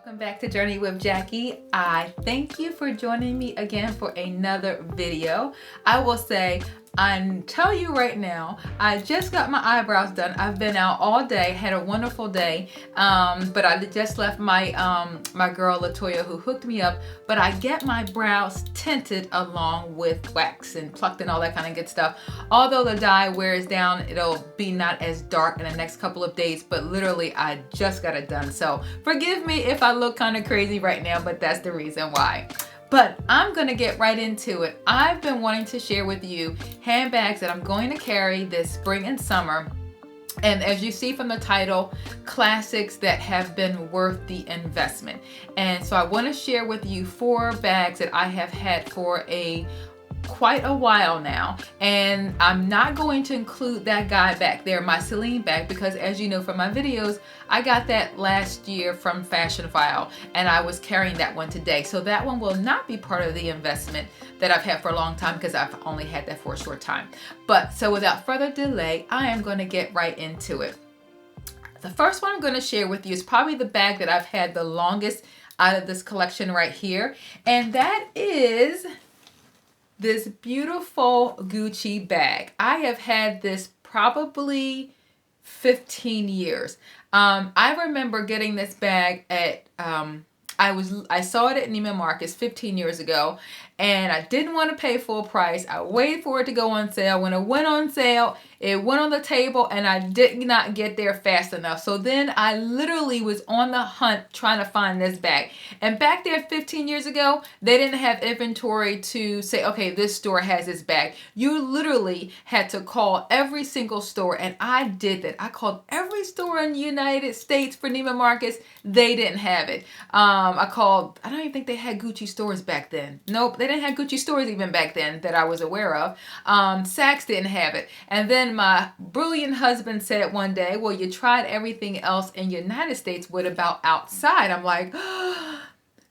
Welcome back to Journey with Jackie. I thank you for joining me again for another video. I will say, I tell you right now, I just got my eyebrows done. I've been out all day, had a wonderful day, but I just left my my girl Latoya who hooked me up, but I get my brows tinted along with wax and plucked and all that kind of good stuff. Although the dye wears down, it'll be not as dark in the next couple of days, but literally I just got it done. So forgive me if I look kind of crazy right now, but that's the reason why. But I'm going to get right into it. I've been wanting to share with you handbags that I'm going to carry this spring and summer. And as you see from the title, classics that have been worth the investment. And so I want to share with you 4 bags that I have had for quite a while now, and I'm not going to include that guy back there, my Celine bag, because as you know from my videos, I got that last year from Fashion File and I was carrying that one today. So that one will not be part of the investment that I've had for a long time because I've only had that for a short time. But so without further delay, I am going to get right into it. The first one I'm going to share with you is probably the bag that I've had the longest out of this collection right here, and that is this beautiful Gucci bag. I have had this probably 15 years. I remember getting this bag at, I saw it at Neiman Marcus 15 years ago, and I didn't want to pay full price. I waited for it to go on sale. When it went on sale, it went on the table and I did not get there fast enough. So then I literally was on the hunt trying to find this bag. And back there 15 years ago, they didn't have inventory to say, okay, this store has this bag. You literally had to call every single store, and I did that. I called every store in the United States for Neiman Marcus. They didn't have it. I called, I don't even think they had Gucci stores back then. Nope, they didn't have Gucci stores even back then that I was aware of. Saks didn't have it. And then my brilliant husband said one day, well, you tried everything else in the United States. What about outside? I'm like,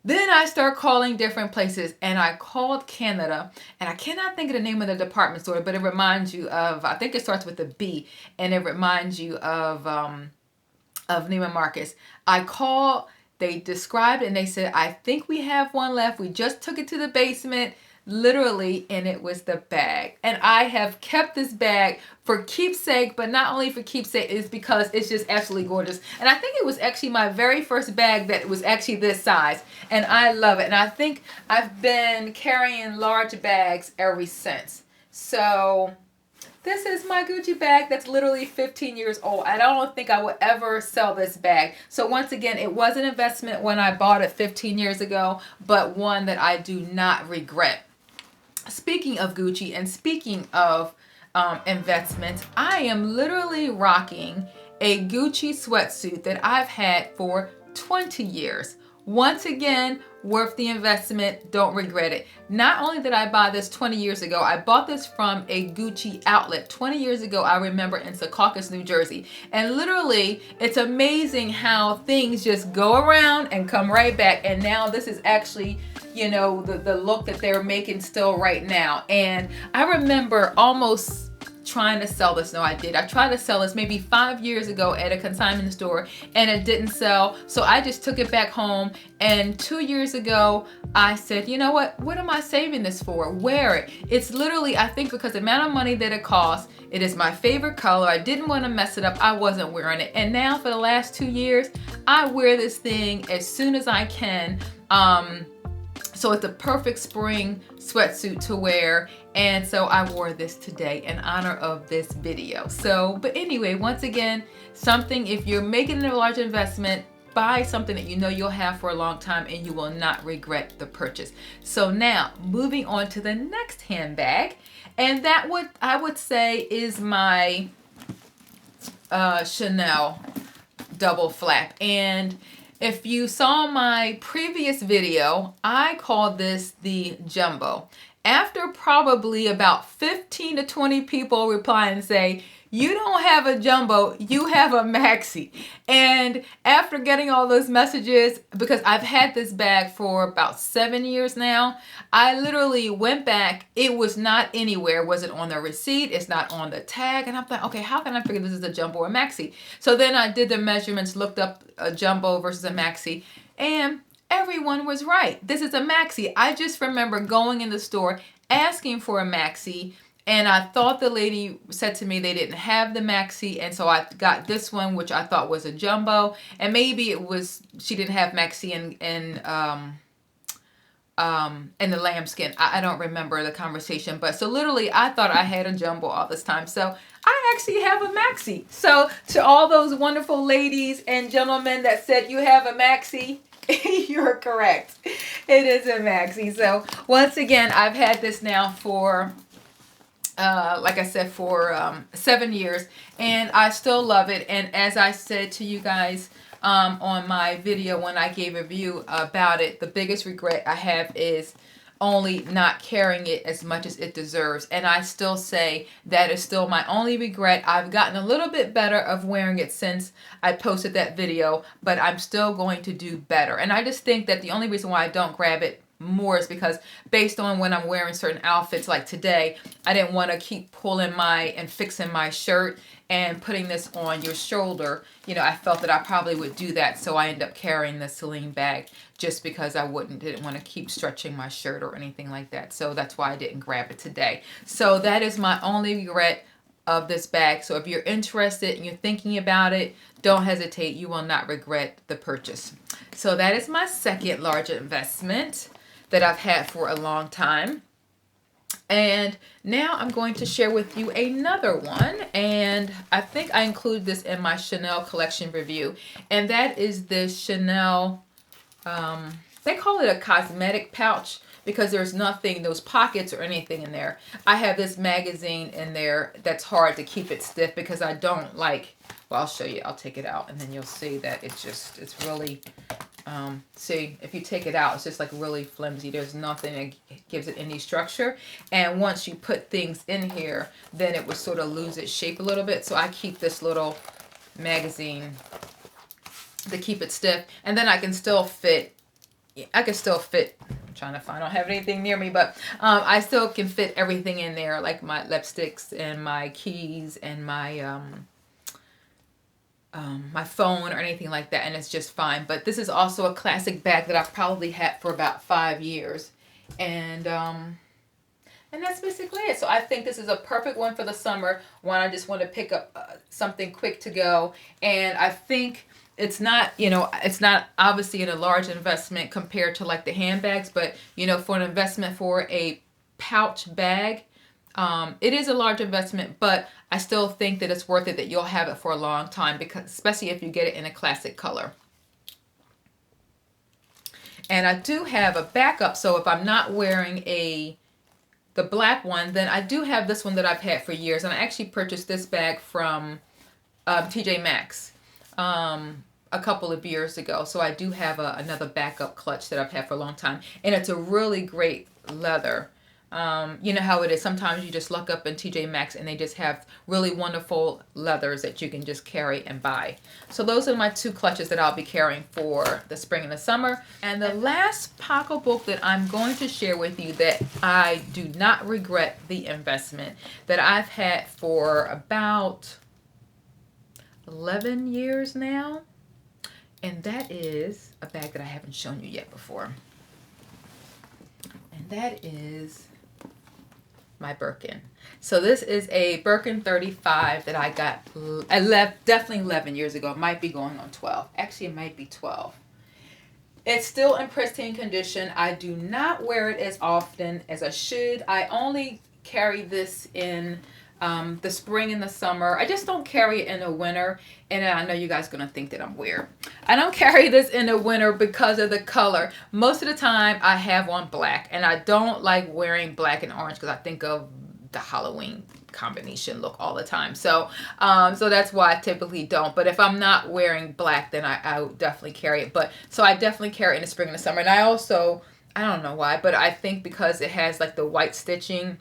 then I start calling different places, and I called Canada, and I cannot think of the name of the department store, but it reminds you of, I think it starts with a B, and it reminds you of Neiman Marcus. I called, they described it, and they said, I think we have one left. We just took it to the basement, literally, and it was the bag. And I have kept this bag for keepsake, but not only for keepsake, it's because it's just absolutely gorgeous. And I think it was actually my very first bag that was actually this size, and I love it. And I think I've been carrying large bags ever since. So this is my Gucci bag that's literally 15 years old. I don't think I would ever sell this bag. So once again, it was an investment when I bought it 15 years ago, but one that I do not regret. Speaking of Gucci and speaking of investments, I am literally rocking a Gucci sweatsuit that I've had for 20 years. Once again, worth the investment, don't regret it. Not only did I buy this 20 years ago, I bought this from a Gucci outlet 20 years ago, I remember, in Secaucus, New Jersey. And literally, it's amazing how things just go around and come right back. And now this is actually, you know, the look that they're making still right now. And I remember almost trying to sell this. No, I did. I tried to sell this maybe 5 years ago at a consignment store, and it didn't sell. So I just took it back home, and 2 years ago I said, you know what am I saving this for? Wear it. It's literally, I think because the amount of money that it costs, it is my favorite color. I didn't want to mess it up. I wasn't wearing it. And now for the last 2 years, I wear this thing as soon as I can. So it's a perfect spring sweatsuit to wear. And so I wore this today in honor of this video. So, but anyway, once again, something, if you're making a large investment, buy something that you know you'll have for a long time and you will not regret the purchase. So now, moving on to the next handbag. And that I would say is my Chanel double flap. And if you saw my previous video, I called this the Jumbo. After probably about 15 to 20 people reply and say, you don't have a Jumbo, you have a Maxi. And after getting all those messages, because I've had this bag for about 7 years now, I literally went back. It was not anywhere. Was it on the receipt? It's not on the tag. And I'm like, okay, how can I figure this is a Jumbo or Maxi? So then I did the measurements, looked up a Jumbo versus a Maxi. And everyone was right. This is a Maxi. I just remember going in the store asking for a Maxi, and I thought the lady said to me they didn't have the Maxi, and so I got this one, which I thought was a jumbo, and maybe it was she didn't have Maxi in the lambskin. I don't remember the conversation, but so literally I thought I had a jumbo all this time. So I actually have a Maxi. So to all those wonderful ladies and gentlemen that said you have a Maxi, you're correct. It is a Maxi. So once again, I've had this now for like I said, for 7 years, and I still love it. And as I said to you guys on my video when I gave a review about it, the biggest regret I have is only not carrying it as much as it deserves. And I still say that is still my only regret. I've gotten a little bit better of wearing it since I posted that video, but I'm still going to do better. And I just think that the only reason why I don't grab it more is because based on when I'm wearing certain outfits like today, I didn't want to keep pulling and fixing my shirt and putting this on your shoulder. You know, I felt that I probably would do that, so I ended up carrying the Celine bag just because I didn't want to keep stretching my shirt or anything like that. So that's why I didn't grab it today. So that is my only regret of this bag. So if you're interested and you're thinking about it, don't hesitate. You will not regret the purchase. So that is my second large investment that I've had for a long time. And now I'm going to share with you another one, and I think I included this in my Chanel collection review, and that is this Chanel, they call it a cosmetic pouch because there's nothing, those pockets or anything in there. I have this magazine in there that's hard to keep it stiff because I don't like, well, I'll show you, I'll take it out and then you'll see that it's really, see, if you take it out, it's just like really flimsy. There's nothing that gives it any structure. And once you put things in here, then it would sort of lose its shape a little bit. So I keep this little magazine to keep it stiff. And then I can still fit, I'm trying to find, I don't have anything near me, but I still can fit everything in there, like my lipsticks and my keys and my my phone or anything like that, and it's just fine. But this is also a classic bag that I've probably had for about 5 years, and that's basically it. So I think this is a perfect one for the summer when I just want to pick up something quick to go. And I think it's not, you know, it's not obviously a large investment compared to like the handbags, but you know, for an investment for a pouch bag, it is a large investment, but I still think that it's worth it, that you'll have it for a long time, because especially if you get it in a classic color. And I do have a backup, so if I'm not wearing the black one, then I do have this one that I've had for years, and I actually purchased this bag from TJ Maxx a couple of years ago. So I do have another backup clutch that I've had for a long time, and it's a really great leather. You know how it is. Sometimes you just look up in TJ Maxx and they just have really wonderful leathers that you can just carry and buy. So those are my two clutches that I'll be carrying for the spring and the summer. And the last pocketbook that I'm going to share with you that I do not regret the investment, that I've had for about 11 years now. And that is a bag that I haven't shown you yet before. And that is my Birkin. So this is a Birkin 35 that I got definitely 11 years ago. It might be going on 12. Actually, it might be 12. It's still in pristine condition. I do not wear it as often as I should. I only carry this in the spring and the summer. I just don't carry it in the winter. And I know you guys are going to think that I'm weird. I don't carry this in the winter because of the color. Most of the time I have on black, and I don't like wearing black and orange because I think of the Halloween combination look all the time. So so that's why I typically don't. But if I'm not wearing black, then I would definitely carry it. But so I definitely carry it in the spring and the summer. And I also, I don't know why, but I think because it has like the white stitching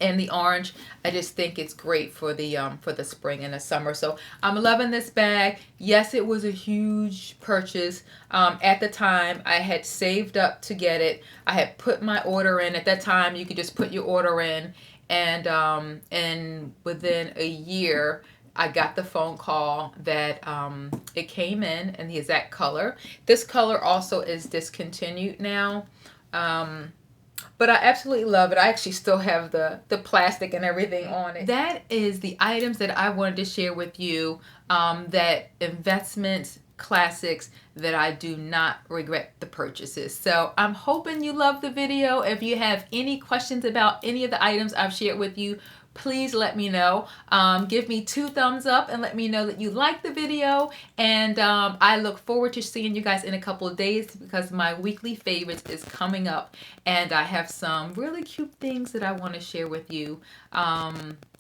and the orange, I just think it's great for the spring and the summer. So I'm loving this bag. Yes, it was a huge purchase. At the time, I had saved up to get it. I had put my order in. At that time, you could just put your order in, and within a year, I got the phone call that it came in the exact color. This color also is discontinued now. But I absolutely love it. I actually still have the plastic and everything on it. That is the items that I wanted to share with you, that investments, classics that I do not regret the purchases. So I'm hoping you love the video. If you have any questions about any of the items I've shared with you, please let me know. Give me 2 thumbs up and let me know that you like the video. And I look forward to seeing you guys in a couple of days, because my weekly favorites is coming up. And I have some really cute things that I want to share with you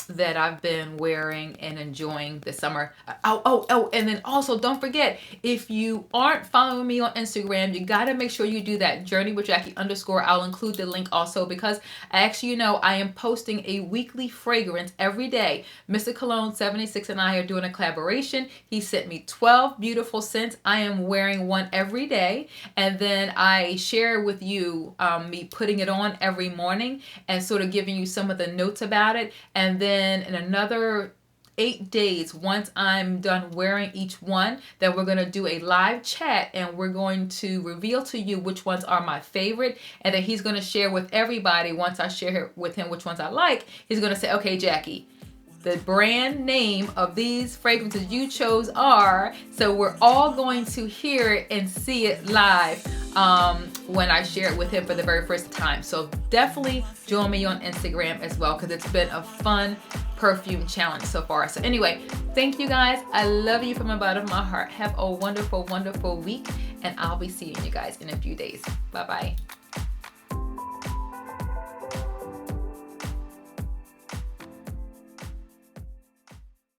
that I've been wearing and enjoying this summer. Oh, and then also don't forget, if you aren't following me on Instagram, you gotta make sure you do that, JourneywithJackie_. I'll include the link also, because actually, you know, I am posting a weekly fragrance every day. Mr. Cologne 76 and I are doing a collaboration. He sent me 12 beautiful scents. I am wearing one every day, and then I share with you me putting it on every morning and sort of giving you some of the notes about it. And then in another 8 days, once I'm done wearing each one, then we're going to do a live chat, and we're going to reveal to you which ones are my favorite, and then he's going to share with everybody. Once I share with him which ones I like, he's going to say, okay, Jackie, the brand name of these fragrances you chose are, so we're all going to hear it and see it live when I share it with him for the very first time. So definitely join me on Instagram as well, because it's been a fun perfume challenge so far. So anyway, thank you guys. I love you from the bottom of my heart. Have a wonderful, wonderful week, and I'll be seeing you guys in a few days. Bye-bye.